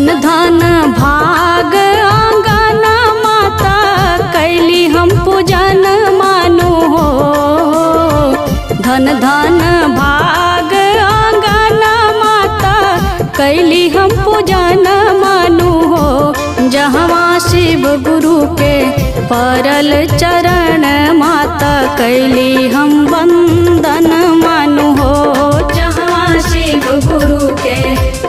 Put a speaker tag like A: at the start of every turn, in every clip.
A: धन धन भाग अंगना माता कैली हम पूजन मानु हो। धन धन भाग अंगना माता कैली हम पूजन मानु हो। जहवा शिव गुरु के परल चरण माता कैली हम वंदन मानु हो। जहवा शिव गुरु के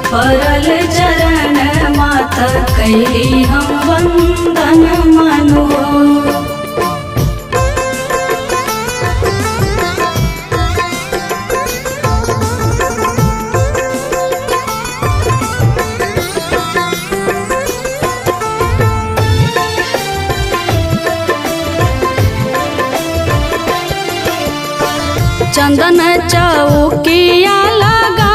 A: परल चरण माता कैली हम वंदन मानु हो। चंदन चौकिया लगा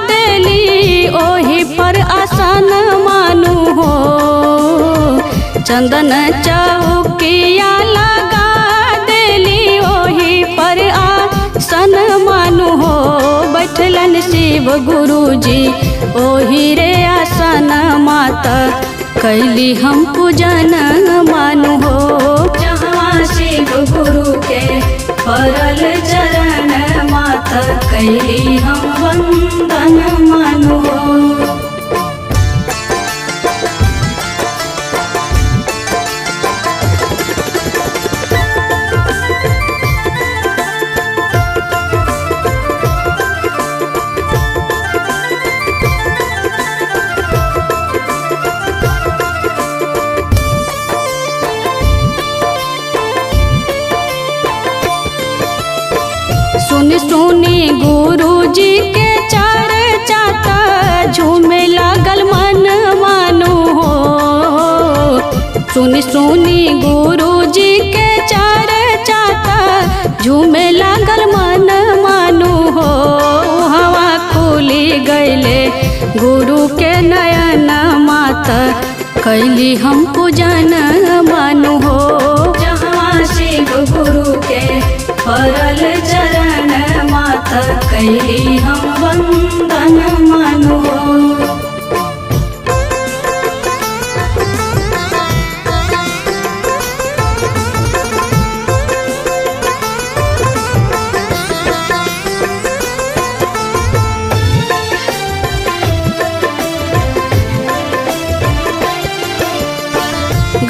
A: देली ओही पर आसन मानु हो। चंदन चौकिया लगा देली ओही पर आसन मानु हो। बैठलन शिव गुरु जी ओही रे आसन माता कैली हम पूजन मानु हो। जहाँ शिव गुरु के परल चरण माता कैली हम वंदन मानु हो। सुनी सुनी गुरु जी के चर्चा त झूमे लागल मन मानु हो। सुनी सुनी गुरु जी के चर्चा त झूमे लागल मन मानु हो। हवा खुली गईले गुरु के नयन माता कैली हम पूजन मानु हो। जहाँ शिव गुरु के परल चरण माता कैली हम वंदन मानु हो।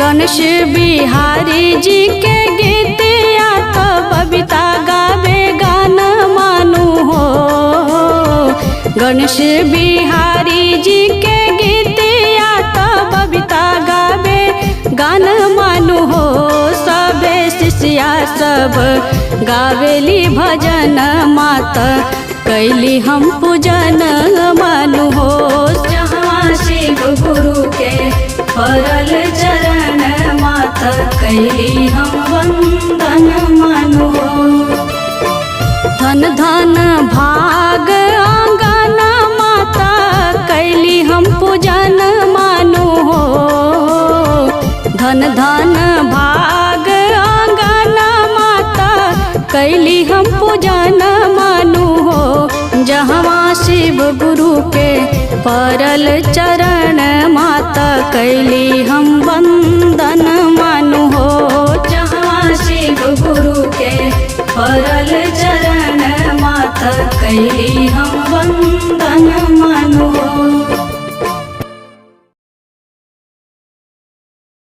A: गणेश बिहारी जी के गीतिया तो बबीता गावे गान मानु हो। गणेश बिहारी जी के गीतिया तो बबीता गावे गान मानु हो। सबे शिष्या सब गावेली भजन माता कैली हम पूजन मानु हो। जहाँ शिव गुरु के परल चरण माता कैली हम वंदन मानु हो। धन धन भाग अंगना माता कैली हम पूजन मानु हो। धन धन भाग अंगना माता कैली हम पूजन मानु हो। जहाँ शिव गुरु के परल चरण माता कैली हम वंदन मानु हो। जहाँ शिव गुरु के परल चरण माता कैली हम वंदन मानु हो।